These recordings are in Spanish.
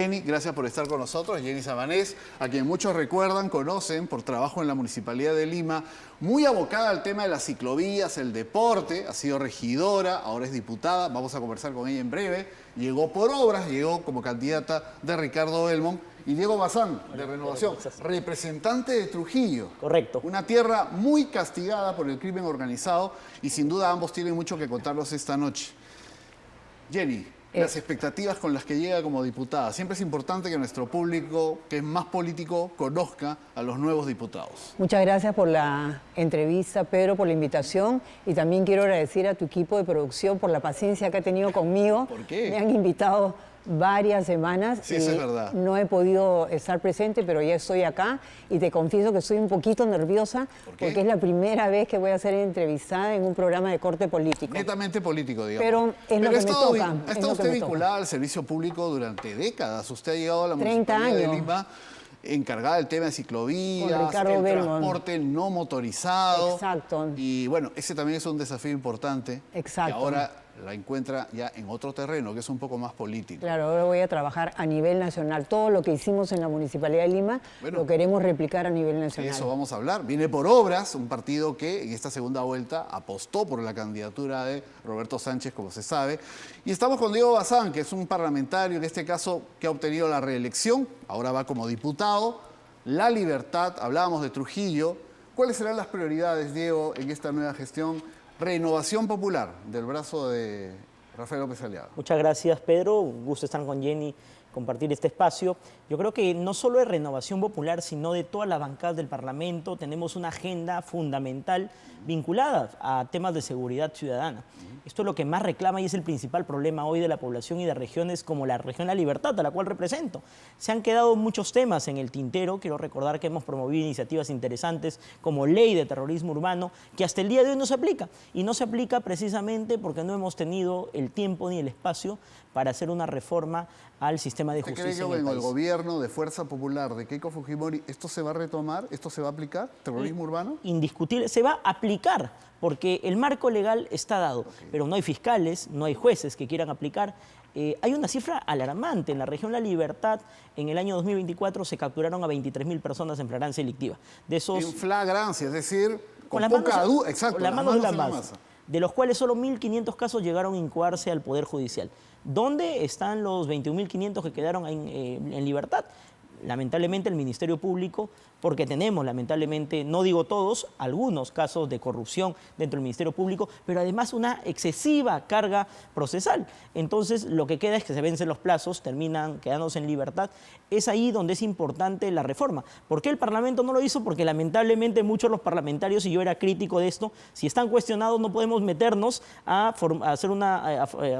Jenny, gracias por estar con nosotros. Jenny Samanés, a quien muchos recuerdan, conocen por trabajo en la Municipalidad de Lima, muy abocada al tema de las ciclovías, el deporte, ha sido regidora, ahora es diputada, vamos a conversar con ella en breve. Llegó por obras, llegó como candidata de Ricardo Belmont. Y Diego Bazán, de Renovación, representante de Trujillo. Correcto. Una tierra muy castigada por el crimen organizado y sin duda ambos tienen mucho que contarnos esta noche. Jenny, las expectativas con las que llega como diputada. Siempre es importante que nuestro público, que es más político, conozca a los nuevos diputados. Muchas gracias por la entrevista, Pedro, por la invitación. Y también quiero agradecer a tu equipo de producción por la paciencia que ha tenido conmigo. ¿Por qué? Me han invitado varias semanas Sí, eso es verdad. no he podido estar presente, pero ya estoy acá y te confieso que estoy un poquito nerviosa porque es la primera vez que voy a ser entrevistada en un programa de corte político. Netamente político, digamos. Pero es lo que me toca. ¿Ha estado usted vinculada al servicio público durante décadas? Usted ha llegado a la 30 Municipalidad años. de Lima encargada del tema de ciclovías, Con Ricardo el Belmont. transporte no motorizado. Exacto. Y bueno, ese también es un desafío importante. Exacto. Que ahora la encuentra ya en otro terreno, que es un poco más político. Claro, ahora voy a trabajar a nivel nacional. Todo lo que hicimos en la Municipalidad de Lima lo queremos replicar a nivel nacional. De eso vamos a hablar. Viene por obras, un partido que en esta segunda vuelta apostó por la candidatura de Roberto Sánchez, como se sabe. Y estamos con Diego Bazán, que es un parlamentario, en este caso, que ha obtenido la reelección. Ahora va como diputado. La Libertad, hablábamos de Trujillo. ¿Cuáles serán las prioridades, Diego, en esta nueva gestión? Renovación Popular, del brazo de Rafael López Aliaga. Muchas gracias, Pedro. Un gusto estar con Jenny, compartir este espacio. Yo creo que no solo de Renovación Popular, sino de todas las bancadas del Parlamento, tenemos una agenda fundamental vinculada a temas de seguridad ciudadana. Esto es lo que más reclama y es el principal problema hoy de la población y de regiones como la región La Libertad, a la cual represento. Se han quedado muchos temas en el tintero. Quiero recordar que hemos promovido iniciativas interesantes como ley de terrorismo urbano, que hasta el día de hoy no se aplica. Y no se aplica precisamente porque no hemos tenido el tiempo ni el espacio para hacer una reforma al sistema de justicia. ¿Usted cree que en el gobierno de Fuerza Popular de Keiko Fujimori esto se va a retomar, esto se va a aplicar, terrorismo urbano? Indiscutible, se va a aplicar porque el marco legal está dado, pero no hay fiscales, no hay jueces que quieran aplicar. Hay una cifra alarmante. En la región La Libertad, en el año 2024, se capturaron a 23.000 personas en flagrancia delictiva. De esos, en flagrancia, es decir, con las poca manos, duda, exacto, con las manos en la masa. masa. De los cuales solo 1.500 casos llegaron a incoarse al Poder Judicial. ¿Dónde están los 21.500 que quedaron en libertad? Lamentablemente el Ministerio Público, porque tenemos lamentablemente, no digo todos, algunos casos de corrupción dentro del Ministerio Público, pero además una excesiva carga procesal. Entonces lo que queda es que se vencen los plazos, terminan quedándose en libertad. Es ahí donde es importante la reforma. ¿Por qué el Parlamento no lo hizo? Porque lamentablemente muchos de los parlamentarios, y yo era crítico de esto, si están cuestionados no podemos meternos a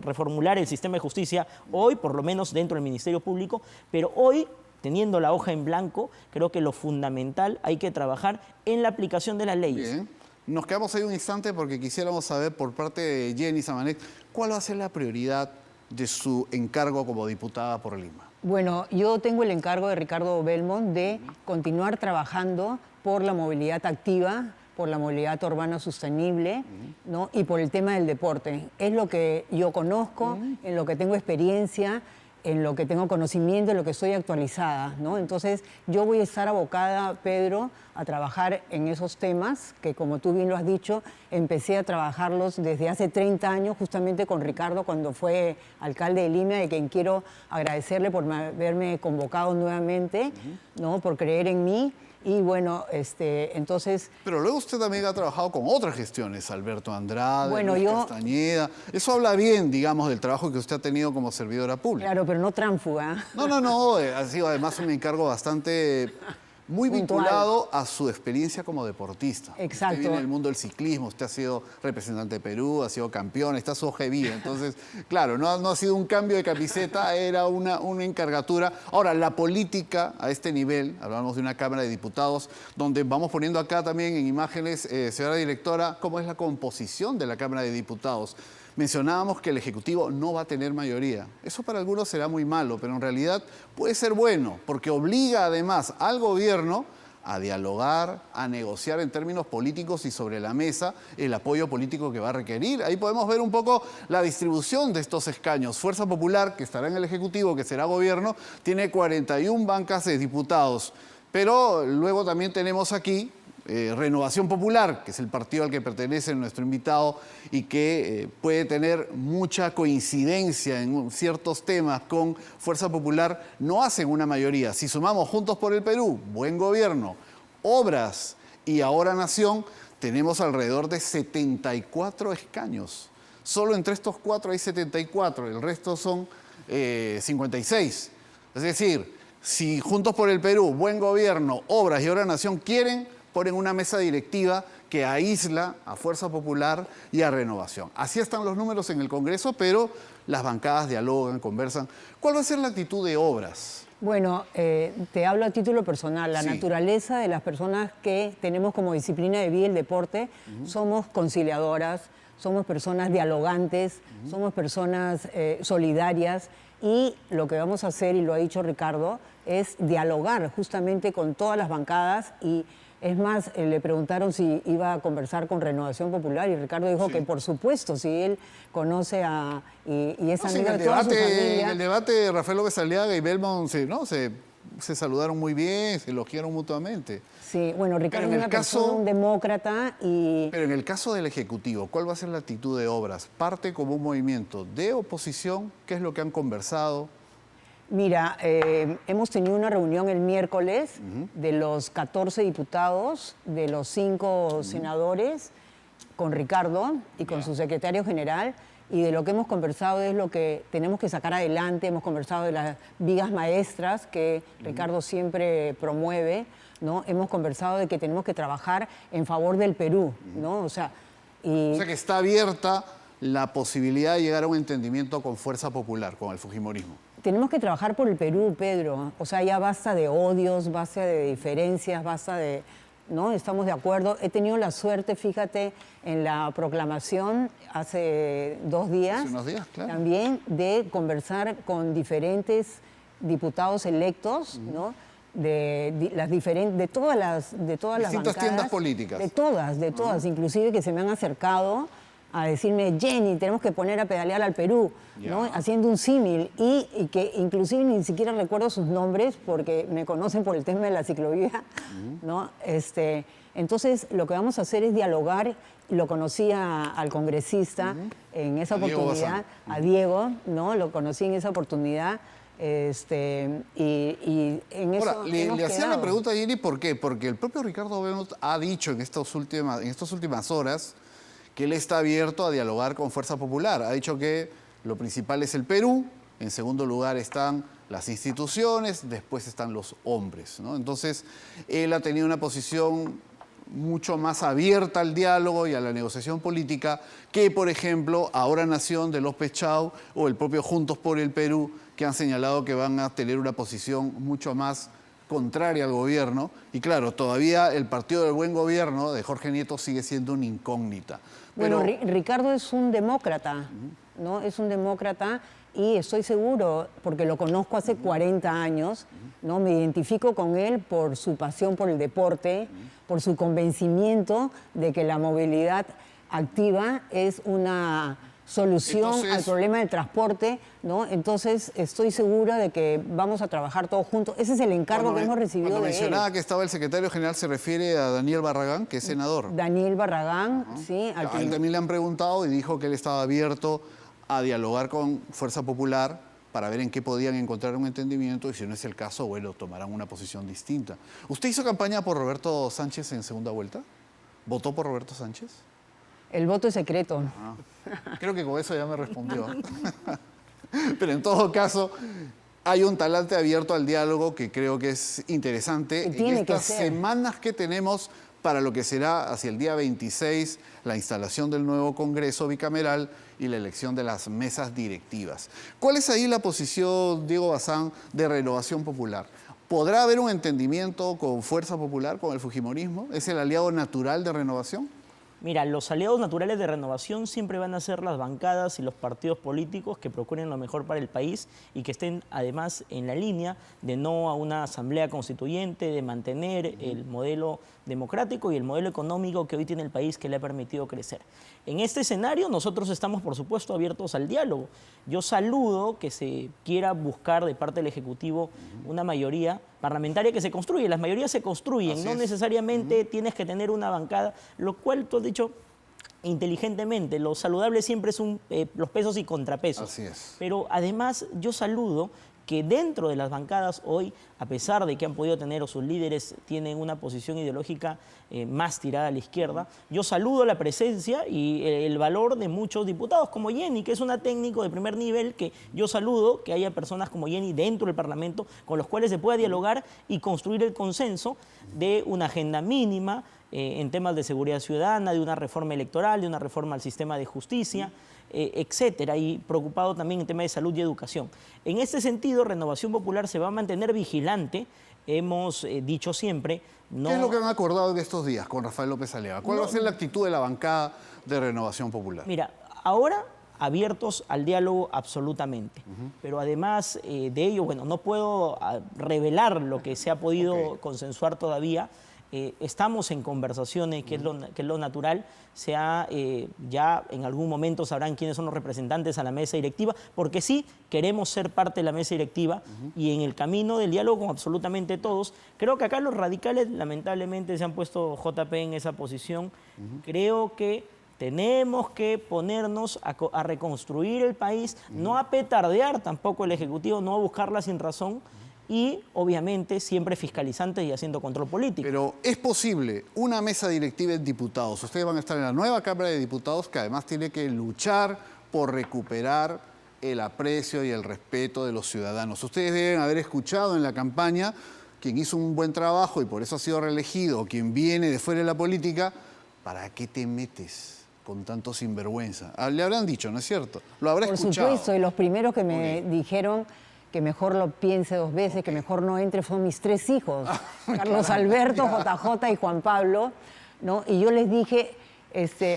reformular el sistema de justicia hoy, por lo menos dentro del Ministerio Público, pero hoy, teniendo la hoja en blanco, creo que lo fundamental hay que trabajar en la aplicación de las leyes. Bien. Nos quedamos ahí un instante porque quisiéramos saber por parte de Jenny Samanés cuál va a ser la prioridad de su encargo como diputada por Lima. Bueno, yo tengo el encargo de Ricardo Belmont de continuar trabajando por la movilidad activa, por la movilidad urbana sostenible, ¿no? Y por el tema del deporte. Es lo que yo conozco, en lo que tengo experiencia, en lo que tengo conocimiento, en lo que estoy actualizada, ¿no? Entonces, yo voy a estar abocada, Pedro, a trabajar en esos temas que, como tú bien lo has dicho, empecé a trabajarlos desde hace 30 años, justamente con Ricardo, cuando fue alcalde de Lima, de quien quiero agradecerle por haberme convocado nuevamente, ¿no? Por creer en mí. Y bueno, entonces... Pero luego usted también ha trabajado con otras gestiones, Alberto Andrade, Bueno, Luis Castañeda. Eso habla bien, digamos, del trabajo que usted ha tenido como servidora pública. Claro, pero no tránfuga. No, ha sido además un encargo bastante... muy vinculado a su experiencia como deportista. Exacto. Usted viene del mundo del ciclismo, usted ha sido representante de Perú, ha sido campeón, está su hoja de vida. Entonces, claro, no ha sido un cambio de camiseta, era una encargatura. Ahora, la política a este nivel, hablamos de una Cámara de Diputados, donde vamos poniendo acá también en imágenes, señora directora, cómo es la composición de la Cámara de Diputados. Mencionábamos que el Ejecutivo no va a tener mayoría. Eso para algunos será muy malo, pero en realidad puede ser bueno, porque obliga además al gobierno a dialogar, a negociar en términos políticos y sobre la mesa el apoyo político que va a requerir. Ahí podemos ver un poco la distribución de estos escaños. Fuerza Popular, que estará en el Ejecutivo, que será gobierno, tiene 41 bancas de diputados. Pero luego también tenemos aquí Renovación Popular, que es el partido al que pertenece nuestro invitado y que puede tener mucha coincidencia en ciertos temas con Fuerza Popular, no hacen una mayoría. Si sumamos Juntos por el Perú, Buen Gobierno, Obras y Ahora Nación, tenemos alrededor de 74 escaños. Solo entre estos cuatro hay 74, el resto son 56. Es decir, si Juntos por el Perú, Buen Gobierno, Obras y Ahora Nación quieren, ponen una mesa directiva que aísla a Fuerza Popular y a Renovación. Así están los números en el Congreso, pero las bancadas dialogan, conversan. ¿Cuál va a ser la actitud de Obras? Bueno, te hablo a título personal. La Sí. naturaleza de las personas que tenemos como disciplina de vida el deporte, somos conciliadoras, somos personas dialogantes, somos personas solidarias, y lo que vamos a hacer, y lo ha dicho Ricardo, es dialogar justamente con todas las bancadas. Y es más, le preguntaron si iba a conversar con Renovación Popular y Ricardo dijo que por supuesto, si él conoce y es amigo de toda su familia. En el debate, Rafael López Aliaga y Belmont se saludaron muy bien, se elogiaron mutuamente. Sí, bueno, Ricardo es una persona, un demócrata y... Pero en el caso del Ejecutivo, ¿cuál va a ser la actitud de Obras? ¿Parte como un movimiento de oposición? ¿Qué es lo que han conversado? Mira, hemos tenido una reunión el miércoles de los 14 diputados, de los 5 senadores, con Ricardo y con su secretario general, y de lo que hemos conversado es lo que tenemos que sacar adelante. Hemos conversado de las vigas maestras que Ricardo siempre promueve, ¿no? Hemos conversado de que tenemos que trabajar en favor del Perú, ¿no? O sea que está abierta la posibilidad de llegar a un entendimiento con Fuerza Popular, con el fujimorismo. Tenemos que trabajar por el Perú, Pedro. O sea, ya basta de odios, basta de diferencias, basta de... ¿no? Estamos de acuerdo. He tenido la suerte, fíjate, en la proclamación hace 2 días, hace unos días, claro, también de conversar con diferentes diputados electos, ¿no? De todas las bancadas. Distintas tiendas políticas. De todas, inclusive que se me han acercado a decirme, Jenny, tenemos que poner a pedalear al Perú, ¿no? Haciendo un símil, y que inclusive ni siquiera recuerdo sus nombres porque me conocen por el tema de la ciclovía, ¿no? Entonces, lo que vamos a hacer es dialogar. Lo conocí al congresista en esa oportunidad, a Diego, ¿no? Lo conocí en esa oportunidad. Y en eso Ahora, le hacía la pregunta a Jenny, ¿por qué? Porque el propio Ricardo Belmont ha dicho en estas últimas horas que él está abierto a dialogar con Fuerza Popular. Ha dicho que lo principal es el Perú, en segundo lugar están las instituciones, después están los hombres, ¿no? Entonces, él ha tenido una posición mucho más abierta al diálogo y a la negociación política que, por ejemplo, Ahora Nación de López Chau o el propio Juntos por el Perú, que han señalado que van a tener una posición mucho más contraria al gobierno. Y claro, todavía el Partido del Buen Gobierno de Jorge Nieto sigue siendo una incógnita. Bueno, Ricardo es un demócrata, ¿no? Es un demócrata, y estoy seguro, porque lo conozco hace 40 años, ¿no? Me identifico con él por su pasión por el deporte, por su convencimiento de que la movilidad activa es una solución al problema del transporte, ¿no? Entonces, estoy segura de que vamos a trabajar todos juntos. Ese es el encargo que hemos recibido de él. Cuando mencionaba que estaba el secretario general, se refiere a Daniel Barragán, que es senador. Daniel Barragán, sí. A él también le han preguntado y dijo que él estaba abierto a dialogar con Fuerza Popular para ver en qué podían encontrar un entendimiento, y si no es el caso, bueno, tomarán una posición distinta. ¿Usted hizo campaña por Roberto Sánchez en segunda vuelta? ¿Votó por Roberto Sánchez? El voto es secreto. Creo que con eso ya me respondió. Pero en todo caso, hay un talante abierto al diálogo que creo que es interesante en estas semanas que tenemos para lo que será hacia el día 26 la instalación del nuevo Congreso bicameral y la elección de las mesas directivas. ¿Cuál es ahí la posición, Diego Bazán, de Renovación Popular? ¿Podrá haber un entendimiento con Fuerza Popular, con el fujimorismo? ¿Es el aliado natural de Renovación? Mira, los aliados naturales de Renovación siempre van a ser las bancadas y los partidos políticos que procuren lo mejor para el país y que estén además en la línea de no a una asamblea constituyente, de mantener el modelo democrático y el modelo económico que hoy tiene el país que le ha permitido crecer. En este escenario nosotros estamos, por supuesto, abiertos al diálogo. Yo saludo que se quiera buscar de parte del Ejecutivo una mayoría parlamentaria que se construye. Las mayorías se construyen, no necesariamente tienes que tener una bancada, lo cual tú has dicho inteligentemente. Lo saludable siempre es los pesos y contrapesos. Así es. Pero además yo saludo que dentro de las bancadas hoy, a pesar de que han podido tener o sus líderes tienen una posición ideológica más tirada a la izquierda, yo saludo la presencia y el valor de muchos diputados como Jenny, que es una técnico de primer nivel, que yo saludo que haya personas como Jenny dentro del Parlamento con los cuales se pueda dialogar y construir el consenso de una agenda mínima en temas de seguridad ciudadana, de una reforma electoral, de una reforma al sistema de justicia, etcétera, y preocupado también en temas de salud y educación. En este sentido, Renovación Popular se va a mantener vigilante. Hemos dicho siempre... No, ¿qué es lo que han acordado en estos días con Rafael López Aliaga? ¿Cuál va a ser la actitud de la bancada de Renovación Popular? Mira, ahora abiertos al diálogo absolutamente, pero además de ello, bueno, no puedo revelar lo que se ha podido consensuar todavía. Estamos en conversaciones, que es lo natural. Ya en algún momento sabrán quiénes son los representantes a la mesa directiva, porque sí queremos ser parte de la mesa directiva y en el camino del diálogo con absolutamente todos. Creo que acá los radicales lamentablemente se han puesto JP en esa posición. Creo que tenemos que ponernos a reconstruir el país, no a petardear tampoco el Ejecutivo, no a buscarla sin razón, y obviamente siempre fiscalizantes y haciendo control político. Pero es posible una mesa directiva en diputados. Ustedes van a estar en la nueva Cámara de Diputados, que además tiene que luchar por recuperar el aprecio y el respeto de los ciudadanos. Ustedes deben haber escuchado en la campaña quien hizo un buen trabajo y por eso ha sido reelegido, o quien viene de fuera de la política, ¿para qué te metes con tanto sinvergüenza? Le habrán dicho, ¿no es cierto? Lo habrá escuchado. Por supuesto, y los primeros que me dijeron que mejor lo piense dos veces, que mejor no entre, son mis tres hijos, Carlos Alberto, JJ y Juan Pablo, ¿no? Y yo les dije,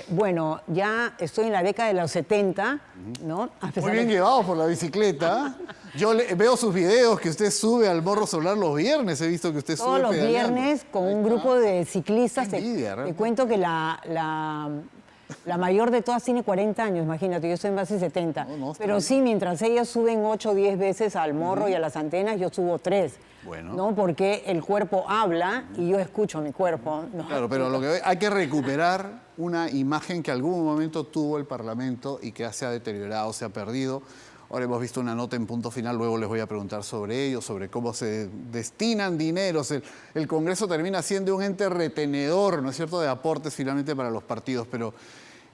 bueno, ya estoy en la década de los 70, ¿no? Muy bien llevado por la bicicleta. Yo veo sus videos que usted sube al Morro Solar los viernes, he visto que usted sube todos los pedaleando. viernes con un grupo de ciclistas. Qué envidia, te cuento que la mayor de todas tiene 40 años, imagínate, yo soy en base 70. Pero sí, mientras ellas suben 8 o 10 veces al morro y a las antenas, yo subo 3. Bueno. ¿No? Porque el cuerpo habla y yo escucho a mi cuerpo, ¿no? Claro, pero lo que hay que recuperar una imagen que algún momento tuvo el Parlamento y que se ha deteriorado, se ha perdido. Ahora hemos visto una nota en Punto Final, luego les voy a preguntar sobre ello, sobre cómo se destinan dineros. El Congreso termina siendo un ente retenedor, ¿no es cierto?, de aportes finalmente para los partidos, pero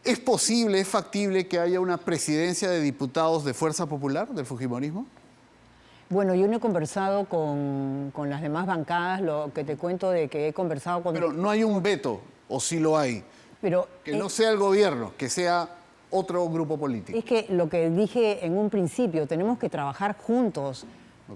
¿es posible, es factible que haya una presidencia de diputados de Fuerza Popular, del fujimorismo? Bueno, yo no he conversado con las demás bancadas, lo que te cuento de que he conversado con... Pero no hay un veto, o sí lo hay, pero, que no sea el gobierno, que sea otro grupo político. Es que lo que dije en un principio, tenemos que trabajar juntos.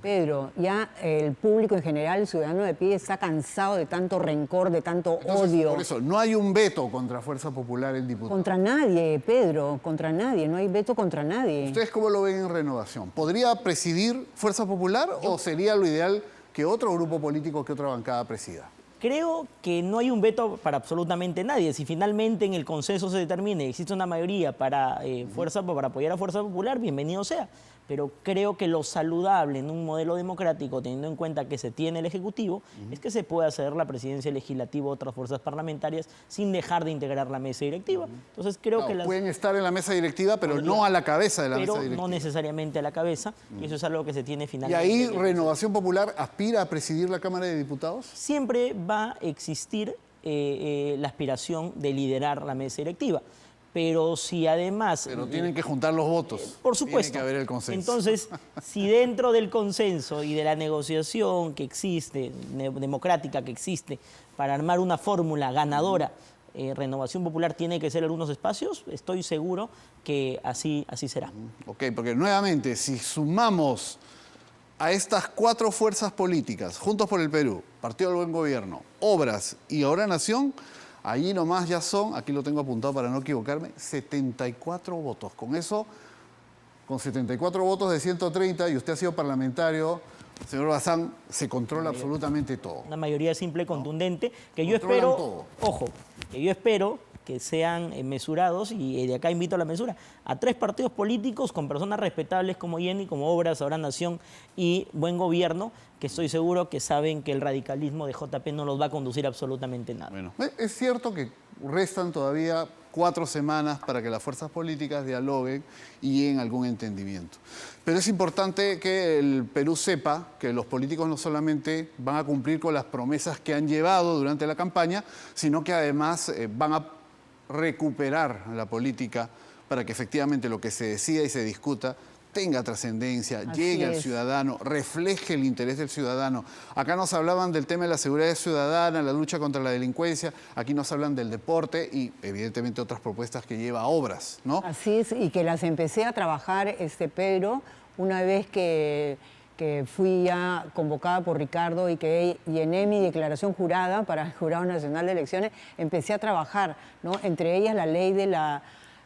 Pedro, ya el público en general, el ciudadano de pie, está cansado de tanto rencor, de tanto odio. Por eso, no hay un veto contra Fuerza Popular en diputados. Contra nadie, Pedro, contra nadie, no hay veto contra nadie. ¿Ustedes cómo lo ven en Renovación? ¿Podría presidir Fuerza Popular o sería lo ideal que otro grupo político, que otra bancada presida? Creo que no hay un veto para absolutamente nadie. Si finalmente en el consenso se determina y existe una mayoría para apoyar a Fuerza Popular, bienvenido sea. Pero creo que lo saludable en un modelo democrático, teniendo en cuenta que se tiene el Ejecutivo, es que se puede hacer la presidencia legislativa u otras fuerzas parlamentarias sin dejar de integrar la mesa directiva. Entonces creo que pueden estar en la mesa directiva, pero no a la cabeza de la mesa directiva. Pero no necesariamente a la cabeza, y eso es algo que se tiene finalmente. ¿Y ahí Renovación Popular aspira a presidir la Cámara de Diputados? Siempre va a existir la aspiración de liderar la mesa directiva. Pero si además... Pero tienen que juntar los votos. Por supuesto. Tiene que haber el consenso. Entonces, si dentro del consenso y de la negociación que existe, democrática que existe, para armar una fórmula ganadora, Renovación Popular tiene que ser algunos espacios, estoy seguro que así será. Ok, porque nuevamente, si sumamos a estas 4 fuerzas políticas, Juntos por el Perú, Partido del Buen Gobierno, Obras y Ahora Nación, Allí nomás ya son, aquí lo tengo apuntado para no equivocarme, 74 votos. Con eso, con 74 votos de 130, y usted ha sido parlamentario, señor Bazán, se controla absolutamente todo. Una mayoría simple, contundente, que yo Controlan espero, todo. ojo, que yo espero que sean mesurados, y de acá invito a la mesura, a 3 partidos políticos con personas respetables como Jenny, como Obras, Ahora Nación y Buen Gobierno, que estoy seguro que saben que el radicalismo de JP no los va a conducir absolutamente nada. Bueno, es cierto que restan todavía 4 semanas para que las fuerzas políticas dialoguen y lleguen a algún entendimiento. Pero es importante que el Perú sepa que los políticos no solamente van a cumplir con las promesas que han llevado durante la campaña, sino que además van a recuperar la política para que efectivamente lo que se decida y se discuta tenga trascendencia, Así llegue al es. ciudadano, refleje el interés del ciudadano. Acá nos hablaban del tema de la seguridad ciudadana, la lucha contra la delincuencia, aquí nos hablan del deporte y evidentemente otras propuestas que lleva Obras, ¿no? Así es, y que las empecé a trabajar, Pedro, una vez que fui ya convocada por Ricardo y que llené mi declaración jurada para el Jurado Nacional de Elecciones, empecé a trabajar, ¿no? Entre ellas la ley de la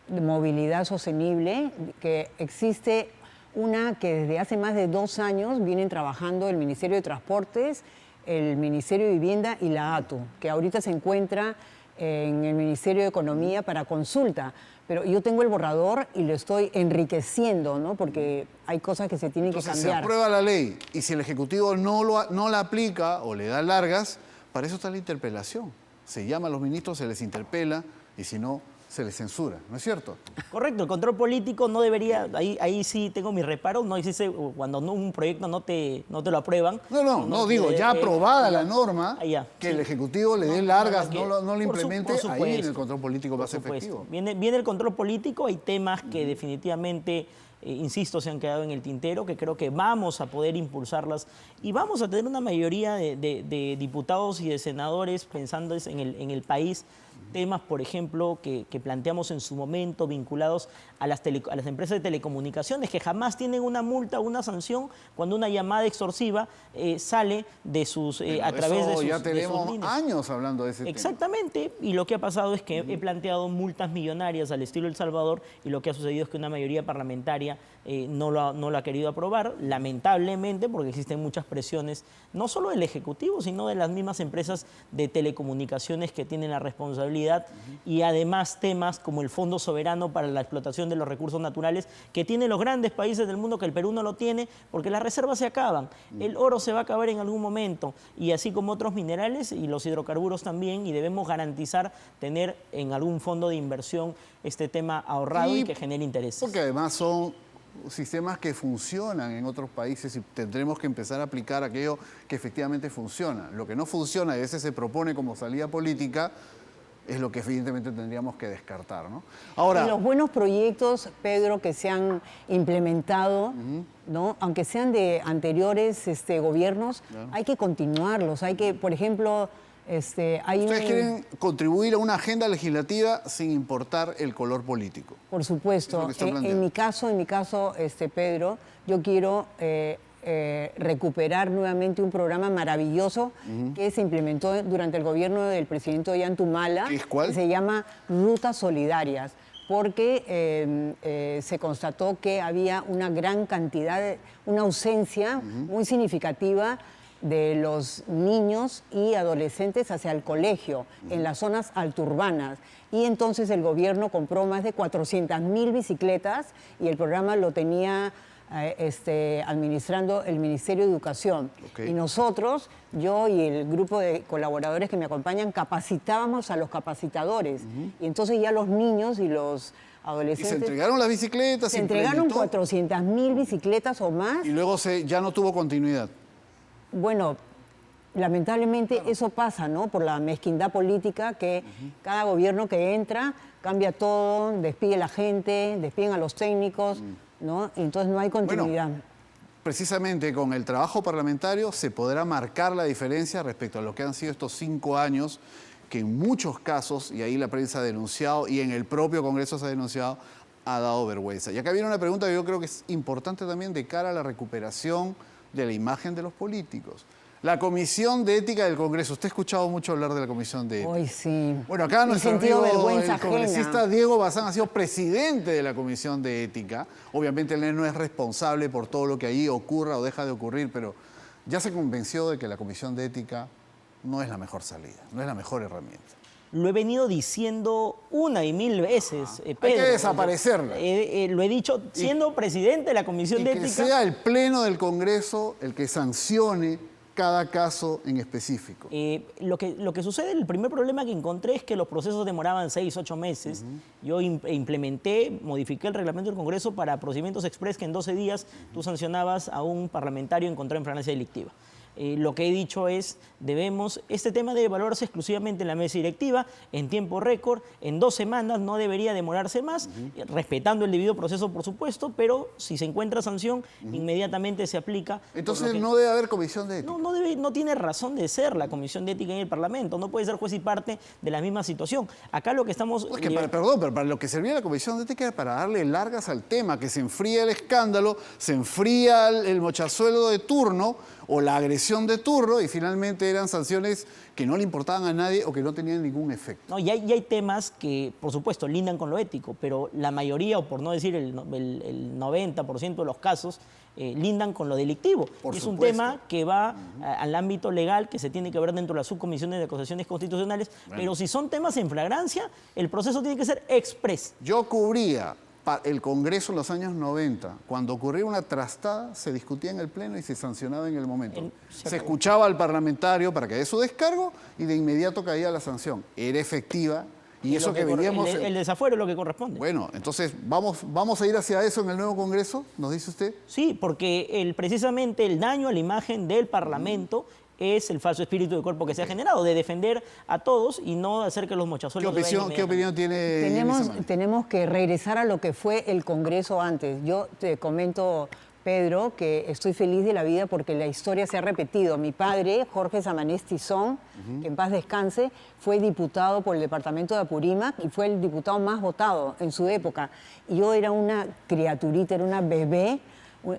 movilidad sostenible, que existe una que desde hace más de 2 años vienen trabajando el Ministerio de Transportes, el Ministerio de Vivienda y la ATU, que ahorita se encuentra en el Ministerio de Economía para consulta. Pero yo tengo el borrador y lo estoy enriqueciendo, ¿no? Porque hay cosas que se tienen Entonces que se cambiar. aprueba la ley y si el Ejecutivo no la aplica o le da largas, para eso está la interpelación. Se llama a los ministros, se les interpela y si no, se les censura, ¿no es cierto? Correcto, el control político no debería, ahí sí tengo mis reparos, no existe cuando un proyecto no te lo aprueban. No, digo, ya aprobada la norma, ya, que sí. el Ejecutivo le dé largas, no lo Por implemente, por ahí en el supuesto, control político va a ser por supuesto. efectivo. Viene el control político, hay temas que definitivamente, insisto, se han quedado en el tintero, que creo que vamos a poder impulsarlas y vamos a tener una mayoría de diputados y de senadores pensando en el país. Temas, por ejemplo, que planteamos en su momento vinculados a las empresas de telecomunicaciones, que jamás tienen una multa o una sanción cuando una llamada extorsiva sale de sus, a través de sus, ya de sus tenemos líneas. años hablando de ese tema. Exactamente, y lo que ha pasado es que he planteado multas millonarias al estilo El Salvador y lo que ha sucedido es que una mayoría parlamentaria no lo ha querido aprobar, lamentablemente porque existen muchas presiones, no solo del Ejecutivo, sino de las mismas empresas de telecomunicaciones que tienen la responsabilidad y además temas como el Fondo Soberano para la Explotación de los Recursos Naturales que tienen los grandes países del mundo que el Perú no lo tiene porque las reservas se acaban, el oro se va a acabar en algún momento y así como otros minerales y los hidrocarburos también y debemos garantizar tener en algún fondo de inversión este tema ahorrado y que genere intereses. Porque además son sistemas que funcionan en otros países y tendremos que empezar a aplicar aquello que efectivamente funciona. Lo que no funciona y a veces se propone como salida política es lo que evidentemente tendríamos que descartar, ¿no? Ahora, Y los buenos proyectos, Pedro, que se han implementado, ¿no? Aunque sean de anteriores gobiernos, hay que continuarlos. Hay que, por ejemplo, hay ustedes quieren contribuir a una agenda legislativa sin importar el color político. Por Es lo supuesto. que está En planteando. mi caso, Pedro, yo quiero recuperar nuevamente un programa maravilloso que se implementó durante el gobierno del presidente Ollanta-Humala. ¿Qué es cuál? Que se llama Rutas Solidarias, porque se constató que había una gran cantidad, una ausencia muy significativa de los niños y adolescentes hacia el colegio, en las zonas alturbanas. Y entonces el gobierno compró más de 400.000 bicicletas y el programa lo tenía administrando el Ministerio de Educación. Ok. Y nosotros, yo y el grupo de colaboradores que me acompañan, capacitábamos a los capacitadores. Y entonces ya los niños y los Y adolescentes... se entregaron las bicicletas, se entregaron implementó, 400.000 bicicletas o más. y luego ya no tuvo continuidad. Bueno, lamentablemente eso pasa, ¿no? Por la mezquindad política que cada gobierno que entra cambia todo, despide a la gente, despiden a los técnicos, ¿no? Y entonces no hay continuidad. Precisamente con el trabajo parlamentario se podrá marcar la diferencia respecto a lo que han sido estos 5 años que en muchos casos, y ahí la prensa ha denunciado y en el propio Congreso se ha denunciado, ha dado vergüenza. Y acá viene una pregunta que yo creo que es importante también de cara a la recuperación de la imagen de los políticos. La Comisión de Ética del Congreso. Usted ha escuchado mucho hablar de la Comisión de Ética. Hoy sí. Bueno, acá He nuestro sentido amigo, vergüenza el congresista ajena. Diego Bazán ha sido presidente de la Comisión de Ética. Obviamente él no es responsable por todo lo que ahí ocurra o deja de ocurrir, pero ya se convenció de que la Comisión de Ética no es la mejor salida, no es la mejor herramienta. Lo he venido diciendo una y mil veces, Hay Pedro. que desaparecerla. Lo he dicho siendo presidente de la Comisión Y de que Ética. sea el Pleno del Congreso el que sancione cada caso en específico. Lo que sucede, el primer problema que encontré es que los procesos demoraban 6, 8 meses. Yo implementé, modifiqué el reglamento del Congreso para procedimientos express que en 12 días tú sancionabas a un parlamentario encontrado en flagrancia delictiva. Lo que he dicho es, este tema debe evaluarse exclusivamente en la mesa directiva, en tiempo récord, en 2 semanas, no debería demorarse más, respetando el debido proceso, por supuesto, pero si se encuentra sanción, inmediatamente se aplica. Entonces no debe haber Comisión de Ética. No tiene razón de ser la Comisión de Ética en el Parlamento, no puede ser juez y parte de la misma situación. Acá lo que estamos... Perdón, pero para lo que servía la Comisión de Ética era para darle largas al tema, que se enfría el escándalo, se enfría el mochazuelo de turno o la agresión de turno y finalmente eran sanciones que no le importaban a nadie o que no tenían ningún efecto. No, y hay temas que, por supuesto, lindan con lo ético, pero la mayoría, o por no decir el 90% de los casos, lindan con lo delictivo. Por es supuesto. un tema que va al ámbito legal, que se tiene que ver dentro de las subcomisiones de acusaciones constitucionales, pero si son temas en flagrancia, el proceso tiene que ser express. Yo cubría el Congreso en los años 90. Cuando ocurría una trastada, se discutía en el Pleno y se sancionaba en el momento. Se escuchaba al parlamentario para que dé su descargo y de inmediato caía la sanción. Era efectiva y eso que veníamos... El desafuero es lo que corresponde. Bueno, entonces, ¿vamos a ir hacia eso en el nuevo Congreso? ¿Nos dice usted? Sí, porque precisamente el daño a la imagen del Parlamento es el falso espíritu de cuerpo que se ha generado, de defender a todos y no hacer que los mochazuelos... ¿Qué opinión tiene? Tenemos que regresar a lo que fue el Congreso antes. Yo te comento, Pedro, que estoy feliz de la vida porque la historia se ha repetido. Mi padre, Jorge Samanés Tizón, que en paz descanse, fue diputado por el departamento de Apurímac y fue el diputado más votado en su época. Y yo era una criaturita, era una bebé,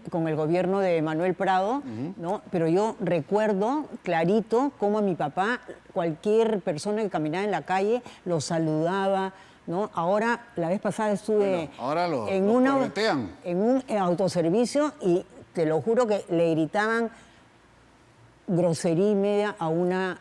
con el gobierno de Manuel Prado, ¿no? Pero yo recuerdo clarito cómo a mi papá, cualquier persona que caminaba en la calle, lo saludaba, ¿no? Ahora, la vez pasada estuve en un autoservicio y te lo juro que le gritaban grosería y media a una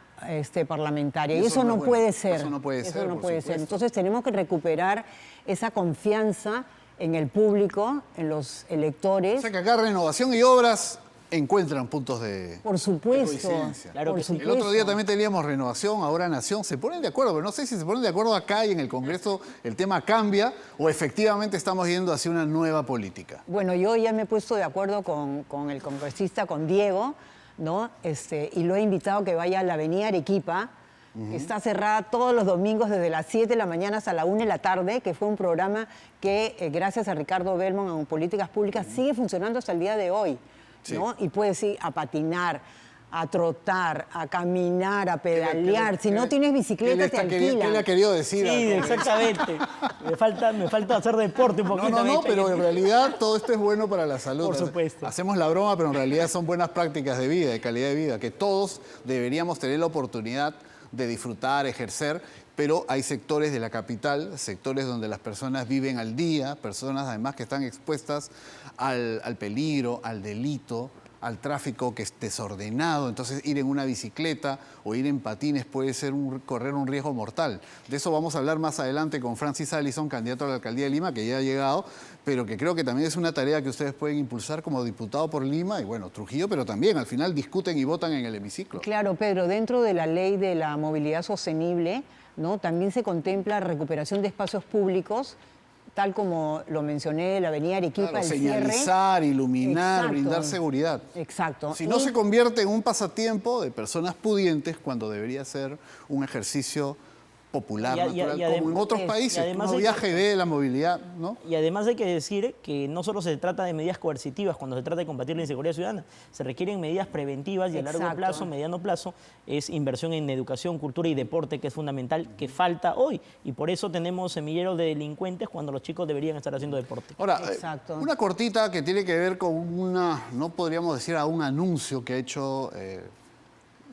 parlamentaria. Y eso no puede ser. Eso no puede ser, por supuesto. Entonces tenemos que recuperar esa confianza en el público, en los electores. O sea que acá Renovación y Obras encuentran puntos de Por supuesto. coincidencia. Claro que sí. El otro día también teníamos Renovación, ahora Nación. Se ponen de acuerdo, pero no sé si se ponen de acuerdo acá y en el Congreso el tema cambia o efectivamente estamos yendo hacia una nueva política. Bueno, yo ya me he puesto de acuerdo con el congresista, con Diego, ¿no? Y lo he invitado a que vaya a la avenida Arequipa. Está cerrada todos los domingos desde las 7 de la mañana hasta la 1 de la tarde, que fue un programa que, gracias a Ricardo Belmont en Políticas Públicas, sigue funcionando hasta el día de hoy, ¿no? Y puedes ir a patinar, a trotar, a caminar, a pedalear. Si no tienes bicicleta, te alquilan. ¿Qué le ha querido decir? Sí, exactamente. me falta hacer deporte un poquito. No, pero en realidad todo esto es bueno para la salud. Por supuesto. Hacemos la broma, pero en realidad son buenas prácticas de vida, de calidad de vida, que todos deberíamos tener la oportunidad de disfrutar, ejercer, pero hay sectores de la capital, sectores donde las personas viven al día, personas además que están expuestas al peligro, al delito, al tráfico que es desordenado. Entonces ir en una bicicleta o ir en patines puede ser correr un riesgo mortal. De eso vamos a hablar más adelante con Francis Allison, candidato a la alcaldía de Lima, que ya ha llegado, pero que creo que también es una tarea que ustedes pueden impulsar como diputado por Lima y bueno, Trujillo, pero también al final discuten y votan en el hemiciclo. Claro, Pedro, dentro de la ley de la movilidad sostenible, ¿no? También se contempla recuperación de espacios públicos, tal como lo mencioné, la avenida Arequipa, claro, el señalizar, cierre. iluminar, Exacto. brindar seguridad. Exacto. Si no se convierte en un pasatiempo de personas pudientes cuando debería ser un ejercicio popular, Y a- natural, y como en otros y países. además Uno hay viaja que- y ve la movilidad, ¿no? Y además hay que decir que no solo se trata de medidas coercitivas cuando se trata de combatir la inseguridad ciudadana, se requieren medidas preventivas y a largo Exacto. plazo, mediano plazo, es inversión en educación, cultura y deporte, que es fundamental, que falta hoy. Y por eso tenemos semilleros de delincuentes cuando los chicos deberían estar haciendo deporte. Ahora, Exacto. una cortita que tiene que ver con no podríamos decir a un anuncio que ha hecho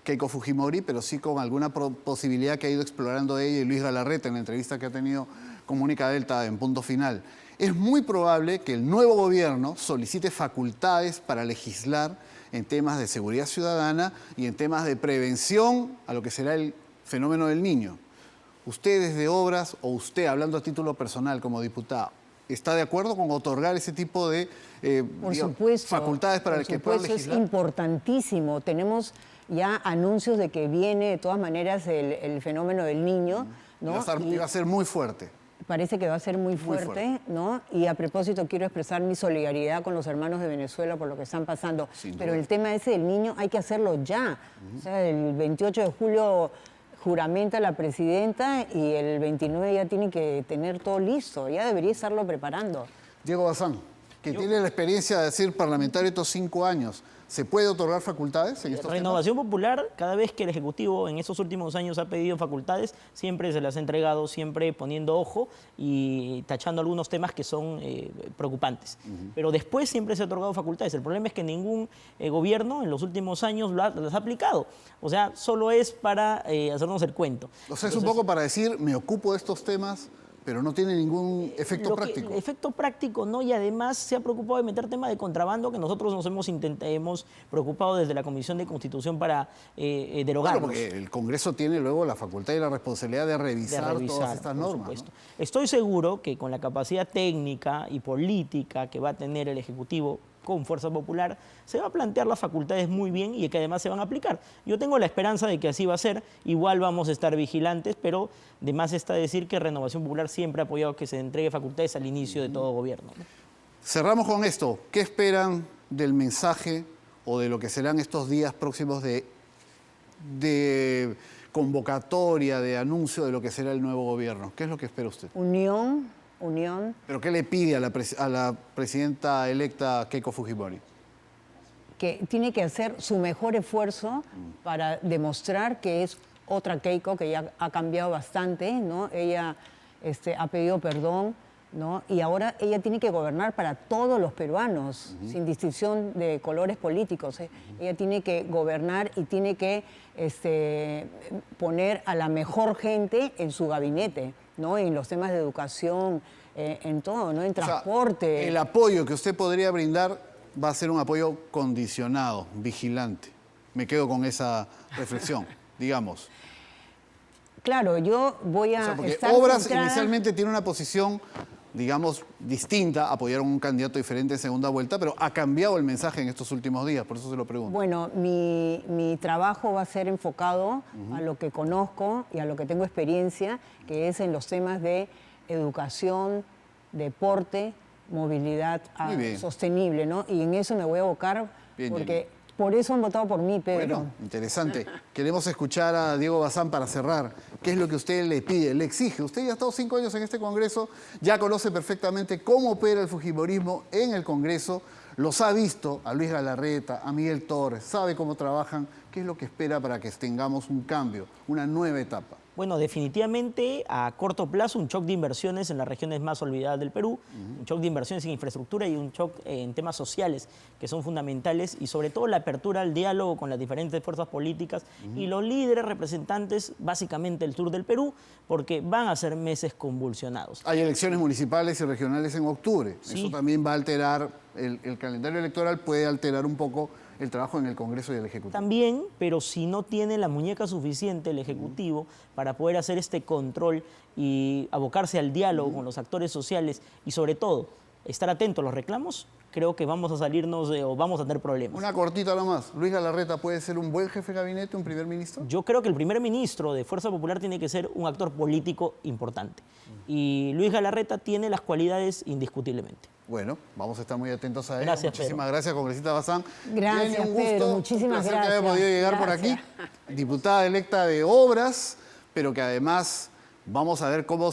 Keiko Fujimori, pero sí con alguna posibilidad que ha ido explorando ella y Luis Galarreta en la entrevista que ha tenido con Mónica Delta en Punto Final. Es muy probable que el nuevo gobierno solicite facultades para legislar en temas de seguridad ciudadana y en temas de prevención a lo que será el fenómeno del niño. Usted desde Obras, o usted hablando a título personal como diputado, ¿está de acuerdo con otorgar ese tipo de Por supuesto, facultades para por que puedan supuesto, legislar? es importantísimo. Tenemos ya anuncios de que viene de todas maneras el fenómeno del niño, ¿no? Y Iba a ser muy fuerte. parece que va a ser muy fuerte. fuerte, ¿no? Y a propósito quiero expresar mi solidaridad con los hermanos de Venezuela por lo que están pasando. Sin Pero duda. el tema ese del niño hay que hacerlo ya. O sea, el 28 de julio juramenta la presidenta y el 29 ya tiene que tener todo listo. Ya debería estarlo preparando. Diego Bazán, que tiene la experiencia de ser parlamentario estos 5 años, ¿se puede otorgar facultades en estos Renovación Popular, cada vez que el Ejecutivo en estos últimos años ha pedido facultades, siempre se las ha entregado, siempre poniendo ojo y tachando algunos temas que son preocupantes. Pero después siempre se ha otorgado facultades. El problema es que ningún gobierno en los últimos años las ha aplicado. O sea, solo es para hacernos el cuento. O sea, es un poco para decir, me ocupo de estos temas, pero no tiene ningún efecto práctico. Efecto práctico no, y además se ha preocupado de meter temas de contrabando que nosotros nos hemos preocupado desde la Comisión de Constitución para Claro, derogarlos. porque el Congreso tiene luego la facultad y la responsabilidad de revisar todas estas por normas. supuesto. ¿no? Estoy seguro que con la capacidad técnica y política que va a tener el Ejecutivo con Fuerza Popular, se va a plantear las facultades muy bien y que además se van a aplicar. Yo tengo la esperanza de que así va a ser, igual vamos a estar vigilantes, pero de más está decir que Renovación Popular siempre ha apoyado que se entregue facultades al inicio de todo gobierno, ¿no? Cerramos con esto. ¿Qué esperan del mensaje o de lo que serán estos días próximos de convocatoria, de anuncio de lo que será el nuevo gobierno? ¿Qué es lo que espera usted? Unión. ¿Pero qué le pide a la presidenta electa Keiko Fujimori? Que tiene que hacer su mejor esfuerzo para demostrar que es otra Keiko, que ya ha cambiado bastante, ¿no? Ella ha pedido perdón, ¿no? Y ahora ella tiene que gobernar para todos los peruanos, sin distinción de colores políticos. Ella tiene que gobernar y tiene que poner a la mejor gente en su gabinete, ¿no? En los temas de educación, en todo, ¿no? En transporte. O sea, el apoyo que usted podría brindar va a ser un apoyo condicionado, vigilante. Me quedo con esa reflexión, digamos. Claro, yo voy a O sea, porque estar Obras centrada- inicialmente tiene una posición, digamos, distinta, apoyaron un candidato diferente en segunda vuelta, pero ha cambiado el mensaje en estos últimos días, por eso se lo pregunto. Bueno, mi trabajo va a ser enfocado a lo que conozco y a lo que tengo experiencia, que es en los temas de educación, deporte, movilidad Muy bien. sostenible, ¿no? Y en eso me voy a abocar Bien, porque por eso han votado por mí, Pedro. Bueno, interesante. Queremos escuchar a Diego Bazán para cerrar. ¿Qué es lo que usted le pide, le exige? Usted ya ha estado 5 años en este Congreso, ya conoce perfectamente cómo opera el fujimorismo en el Congreso, los ha visto a Luis Galarreta, a Miguel Torres, sabe cómo trabajan. ¿Qué es lo que espera para que tengamos un cambio, una nueva etapa? Bueno, definitivamente a corto plazo un shock de inversiones en las regiones más olvidadas del Perú, un shock de inversiones en infraestructura y un shock en temas sociales que son fundamentales y sobre todo la apertura al diálogo con las diferentes fuerzas políticas y los líderes representantes básicamente del sur del Perú, porque van a ser meses convulsionados. Hay elecciones municipales y regionales en octubre. Sí. Eso también va a alterar, el calendario electoral puede alterar un poco el trabajo en el Congreso y el Ejecutivo. También, pero si no tiene la muñeca suficiente el Ejecutivo para poder hacer este control y abocarse al diálogo con los actores sociales y sobre todo estar atento a los reclamos, creo que vamos a salirnos o vamos a tener problemas. Una cortita nomás. ¿Luis Galarreta puede ser un buen jefe de gabinete, un primer ministro? Yo creo que el primer ministro de Fuerza Popular tiene que ser un actor político importante. Y Luis Galarreta tiene las cualidades indiscutiblemente. Bueno, vamos a estar muy atentos a ello. Gracias, Muchísimas gracias, congresista Bazán. Gracias, Jenny, un Pedro. gusto, Muchísimas un placer que haya gracias. podido llegar por Gracias. aquí. Diputada electa de Obras, pero que además Vamos a ver cómo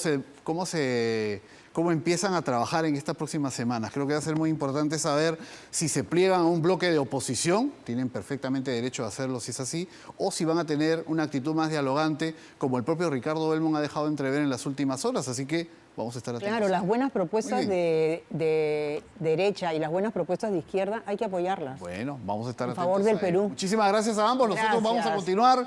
empiezan a trabajar en estas próximas semanas. Creo que va a ser muy importante saber si se pliegan a un bloque de oposición, tienen perfectamente derecho a hacerlo si es así, o si van a tener una actitud más dialogante, como el propio Ricardo Belmont ha dejado entrever en las últimas horas. Así que vamos a estar atentos. Claro, las buenas propuestas Muy de derecha y las buenas propuestas de izquierda hay que apoyarlas. Bueno, vamos a estar En atentos favor del a ello. Perú. Muchísimas gracias a ambos. Nosotros vamos a Gracias. continuar